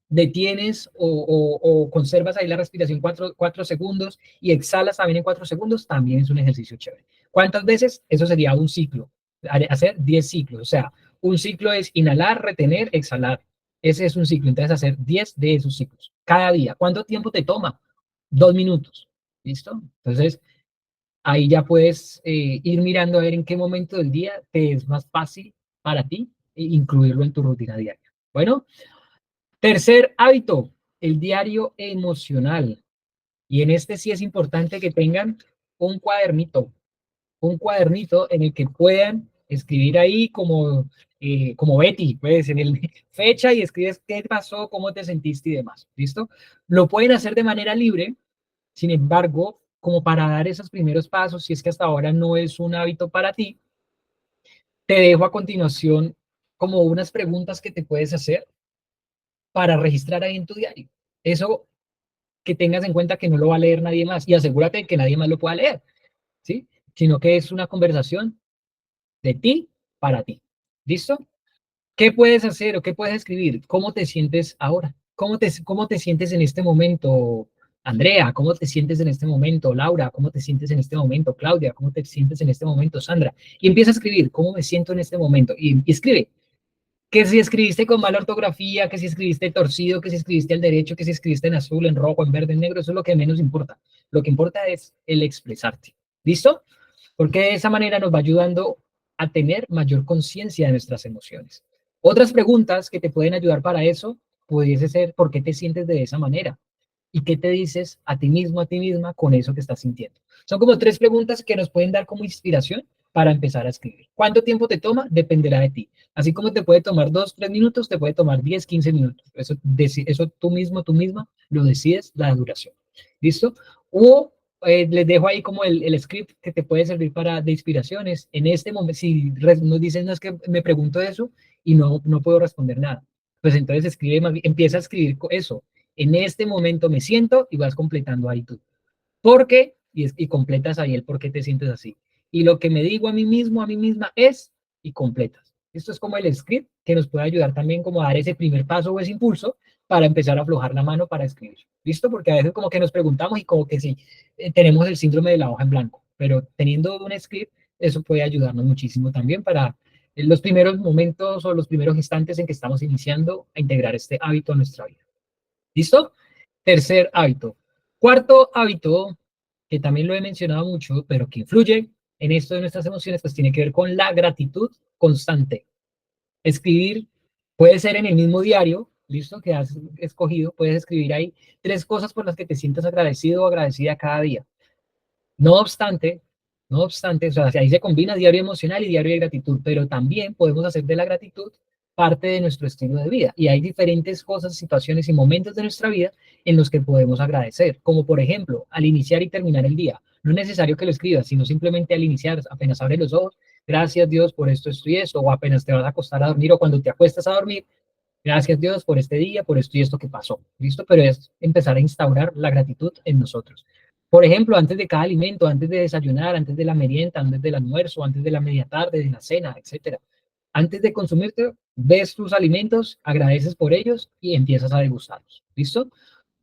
detienes o conservas ahí la respiración 4 segundos y exhalas también en 4 segundos, también es un ejercicio chévere. ¿Cuántas veces? Eso sería un ciclo. Hacer 10 ciclos. O sea, un ciclo es inhalar, retener, exhalar. Ese es un ciclo. Entonces, hacer 10 de esos ciclos cada día. ¿Cuánto tiempo te toma? 2 minutos. ¿Listo? Entonces, ahí ya puedes ir mirando a ver en qué momento del día te es más fácil para ti incluirlo en tu rutina diaria. Bueno, tercer hábito, el diario emocional. Y en este sí es importante que tengan un cuadernito, un cuadernito en el que puedan escribir ahí como Betty, pues en el fecha y escribes qué pasó, cómo te sentiste y demás. ¿Listo? Lo pueden hacer de manera libre, sin embargo, como para dar esos primeros pasos, si es que hasta ahora no es un hábito para ti, te dejo a continuación como unas preguntas que te puedes hacer para registrar ahí en tu diario. Eso que tengas en cuenta que no lo va a leer nadie más y asegúrate de que nadie más lo pueda leer, ¿sí? Sino que es una conversación de ti para ti. ¿Listo? ¿Qué puedes hacer o qué puedes escribir? ¿Cómo te sientes ahora? ¿Cómo te sientes en este momento, Andrea? ¿Cómo te sientes en este momento, Laura? ¿Cómo te sientes en este momento, Claudia? ¿Cómo te sientes en este momento, Sandra? Y empieza a escribir, ¿cómo me siento en este momento? Y escribe, que si escribiste con mala ortografía, que si escribiste torcido, que si escribiste al derecho, que si escribiste en azul, en rojo, en verde, en negro, eso es lo que menos importa. Lo que importa es el expresarte. ¿Listo? Porque de esa manera nos va ayudando a tener mayor conciencia de nuestras emociones. Otras preguntas que te pueden ayudar para eso pudiese ser, ¿por qué te sientes de esa manera? ¿Y qué te dices a ti mismo, a ti misma con eso que estás sintiendo? Son como 3 preguntas que nos pueden dar como inspiración para empezar a escribir. ¿Cuánto tiempo te toma? Dependerá de ti. Así como te puede tomar 2, 3 minutos, te puede tomar 10, 15 minutos. Eso tú mismo, tú misma, lo decides la duración. ¿Listo? O les dejo ahí como el script que te puede servir de inspiraciones. En este momento, si nos dicen, no es que me pregunto eso y no puedo responder nada, pues entonces empieza a escribir eso. En este momento me siento y vas completando ahí tú. ¿Por qué? Y completas ahí el por qué te sientes así. Y lo que me digo a mí mismo, a mí misma es, y completas. Esto es como el script que nos puede ayudar también como a dar ese primer paso o ese impulso para empezar a aflojar la mano para escribir. ¿Listo? Porque a veces como que nos preguntamos y como que sí, tenemos el síndrome de la hoja en blanco, pero teniendo un script, eso puede ayudarnos muchísimo también para los primeros momentos o los primeros instantes en que estamos iniciando a integrar este hábito a nuestra vida. ¿Listo? Tercer hábito. Cuarto hábito, que también lo he mencionado mucho, pero que influye en esto de nuestras emociones, pues tiene que ver con la gratitud constante. Escribir puede ser en el mismo diario, listo, que has escogido, puedes escribir ahí 3 cosas por las que te sientas agradecido o agradecida cada día. No obstante, no obstante, o sea, ahí se combina diario emocional y diario de gratitud, pero también podemos hacer de la gratitud parte de nuestro estilo de vida. Y hay diferentes cosas, situaciones y momentos de nuestra vida en los que podemos agradecer, como por ejemplo, al iniciar y terminar el día. No es necesario que lo escribas, sino simplemente al iniciar, apenas abres los ojos, gracias Dios por esto y esto, o apenas te vas a acostar a dormir, o cuando te acuestas a dormir, gracias Dios por este día, por esto y esto que pasó. ¿Listo? Pero es empezar a instaurar la gratitud en nosotros. Por ejemplo, antes de cada alimento, antes de desayunar, antes de la merienda, antes del almuerzo, antes de la media tarde, de la cena, etcétera. Antes de consumirte, ves tus alimentos, agradeces por ellos y empiezas a degustarlos. ¿Listo?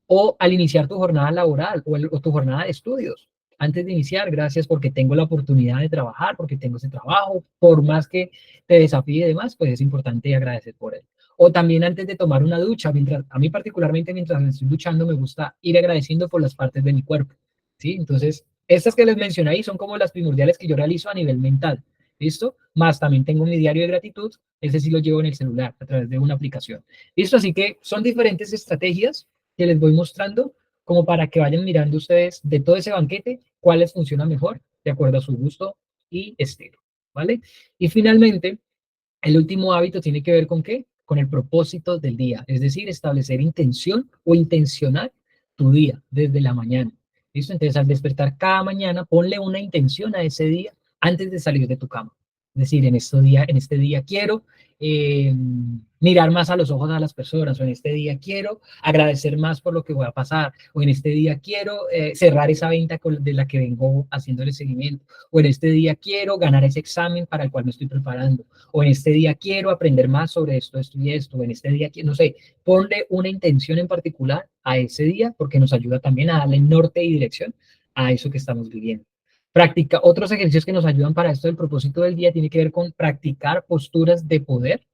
o al iniciar tu jornada laboral o tu jornada de estudios. Antes de iniciar, gracias porque tengo la oportunidad de trabajar, porque tengo ese trabajo, por más que te desafíe y demás, pues es importante agradecer por él. O también antes de tomar una ducha, mientras, a mí particularmente mientras me estoy duchando, me gusta ir agradeciendo por las partes de mi cuerpo, ¿sí? Entonces, estas que les mencioné ahí son como las primordiales que yo realizo a nivel mental, ¿listo? Más también tengo mi diario de gratitud, ese sí lo llevo en el celular a través de una aplicación, ¿listo? Así que son diferentes estrategias que les voy mostrando como para que vayan mirando ustedes de todo ese banquete cuáles funcionan mejor de acuerdo a su gusto y estilo, ¿vale? Y finalmente, el último hábito tiene que ver con qué? Con el propósito del día, es decir, establecer intención o intencionar tu día desde la mañana. ¿Listo? Entonces, al despertar cada mañana, ponle una intención a ese día antes de salir de tu cama. Es decir, en este día quiero mirar más a los ojos a las personas, o en este día quiero agradecer más por lo que voy a pasar, o en este día quiero cerrar esa venta de la que vengo haciéndole seguimiento, o en este día quiero ganar ese examen para el cual me estoy preparando, o en este día quiero aprender más sobre esto, esto y esto, o en este día, no sé, ponle una intención en particular a ese día porque nos ayuda también a darle norte y dirección a eso que estamos viviendo. Práctica, otros ejercicios que nos ayudan para esto del propósito del día tiene que ver con practicar posturas de poder,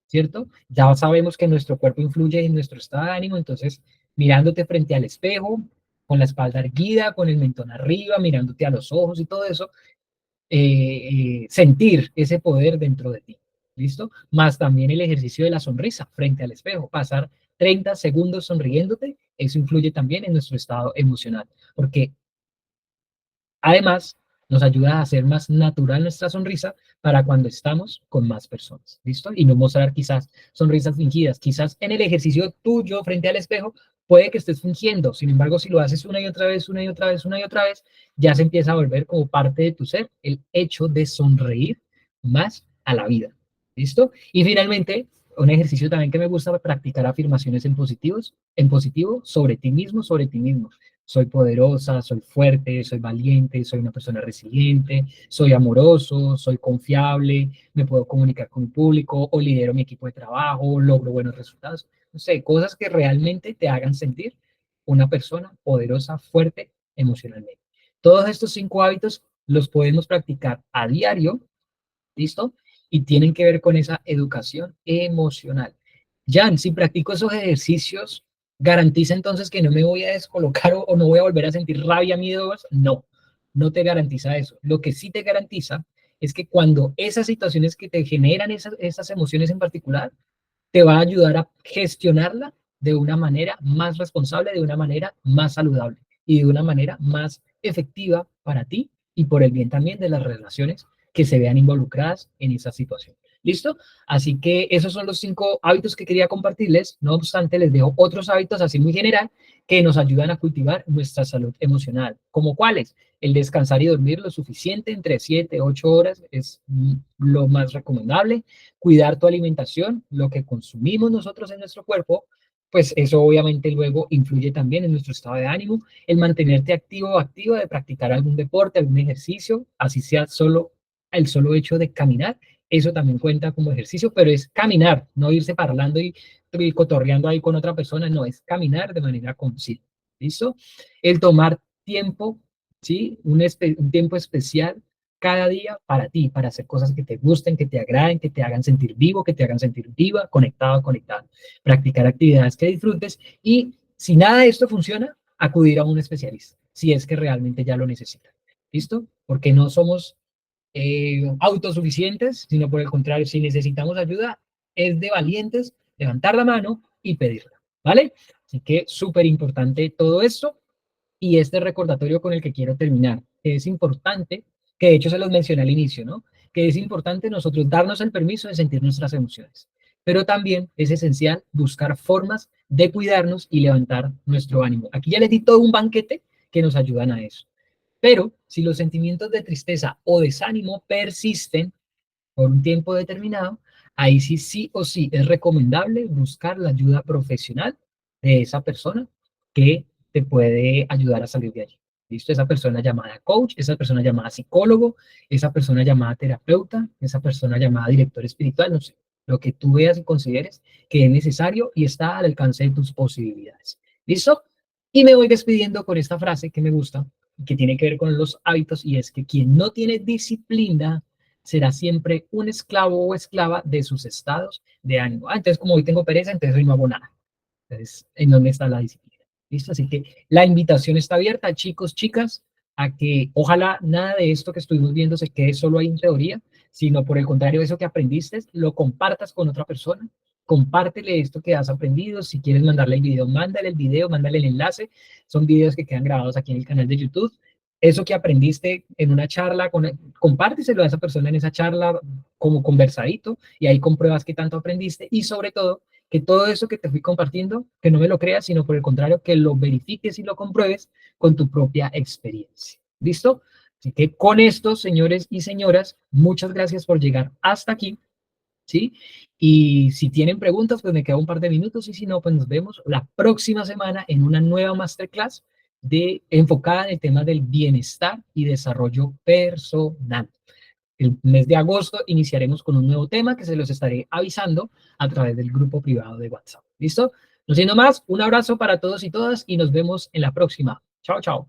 ¿cierto? Ya sabemos que nuestro cuerpo influye en nuestro estado de ánimo, entonces mirándote frente al espejo, con la espalda erguida, con el mentón arriba, mirándote a los ojos y todo eso, sentir ese poder dentro de ti. ¿Listo? Más también el ejercicio de la sonrisa frente al espejo, pasar 30 segundos sonriéndote, eso influye también en nuestro estado emocional, porque además, nos ayuda a hacer más natural nuestra sonrisa para cuando estamos con más personas, ¿listo? Y no mostrar quizás sonrisas fingidas. Quizás en el ejercicio tuyo frente al espejo puede que estés fingiendo. Sin embargo, si lo haces una y otra vez, una y otra vez, una y otra vez, ya se empieza a volver como parte de tu ser el hecho de sonreír más a la vida, ¿listo? Y finalmente, un ejercicio también que me gusta practicar afirmaciones en positivo sobre ti mismo, sobre ti mismo. Soy poderosa, soy fuerte, soy valiente, soy una persona resiliente, soy amoroso, soy confiable, me puedo comunicar con el público o lidero mi equipo de trabajo, logro buenos resultados. No sé, cosas que realmente te hagan sentir una persona poderosa, fuerte emocionalmente. Todos estos 5 hábitos los podemos practicar a diario. ¿Listo? Y tienen que ver con esa educación emocional. Jan, si practico esos ejercicios, ¿garantiza entonces que no me voy a descolocar o no voy a volver a sentir rabia, miedos? No, no te garantiza eso. Lo que sí te garantiza es que cuando esas situaciones que te generan esas emociones en particular, te va a ayudar a gestionarla de una manera más responsable, de una manera más saludable y de una manera más efectiva para ti y por el bien también de las relaciones que se vean involucradas en esa situación. ¿Listo? Así que esos son los 5 hábitos que quería compartirles. No obstante, les dejo otros hábitos así muy general que nos ayudan a cultivar nuestra salud emocional. ¿Como cuáles? El descansar y dormir lo suficiente, entre 7 8 horas es lo más recomendable. Cuidar tu alimentación, lo que consumimos nosotros en nuestro cuerpo, pues eso obviamente luego influye también en nuestro estado de ánimo. El mantenerte activo o activa, de practicar algún deporte, algún ejercicio, así sea solo el solo hecho de caminar, eso también cuenta como ejercicio, pero es caminar, no irse parlando y cotorreando ahí con otra persona, no, es caminar de manera consciente. ¿Listo? El tomar tiempo, ¿sí? Un tiempo especial cada día para ti, para hacer cosas que te gusten, que te agraden, que te hagan sentir vivo, que te hagan sentir viva, conectado, conectado. Practicar actividades que disfrutes y si nada de esto funciona, acudir a un especialista, si es que realmente ya lo necesitas. ¿Listo? Porque no somos autosuficientes, sino por el contrario, si necesitamos ayuda, es de valientes levantar la mano y pedirla, ¿vale? Así que súper importante todo esto y este recordatorio con el que quiero terminar, que es importante, que de hecho se los mencioné al inicio, ¿no? Que es importante nosotros darnos el permiso de sentir nuestras emociones, pero también es esencial buscar formas de cuidarnos y levantar nuestro ánimo. Aquí ya les di todo un banquete que nos ayudan a eso. Pero si los sentimientos de tristeza o desánimo persisten por un tiempo determinado, ahí sí, sí o sí es recomendable buscar la ayuda profesional de esa persona que te puede ayudar a salir de allí. ¿Listo? Esa persona llamada coach, esa persona llamada psicólogo, esa persona llamada terapeuta, esa persona llamada director espiritual, no sé, lo que tú veas y consideres que es necesario y está al alcance de tus posibilidades. ¿Listo? Y me voy despidiendo con esta frase que me gusta, que tiene que ver con los hábitos, y es que quien no tiene disciplina será siempre un esclavo o esclava de sus estados de ánimo. Entonces como hoy tengo pereza, entonces hoy no hago nada. Entonces, ¿en dónde está la disciplina? ¿Listo? Así que la invitación está abierta, chicos, chicas, a que ojalá nada de esto que estuvimos viendo se quede solo ahí en teoría, sino por el contrario, eso que aprendiste, lo compartas con otra persona, compártele esto que has aprendido, si quieres mandarle el video, mándale el enlace, son videos que quedan grabados aquí en el canal de YouTube, eso que aprendiste en una charla, compárteselo a esa persona en esa charla como conversadito, y ahí compruebas qué tanto aprendiste, y sobre todo, que todo eso que te fui compartiendo, que no me lo creas, sino por el contrario, que lo verifiques y lo compruebes con tu propia experiencia. ¿Listo? Así que con esto, señores y señoras, muchas gracias por llegar hasta aquí, ¿sí? Y si tienen preguntas, pues me queda un par de minutos, y si no, pues nos vemos la próxima semana en una nueva masterclass enfocada en el tema del bienestar y desarrollo personal. El mes de agosto iniciaremos con un nuevo tema que se los estaré avisando a través del grupo privado de WhatsApp. ¿Listo? No siendo más, un abrazo para todos y todas y nos vemos en la próxima. Chao, chao.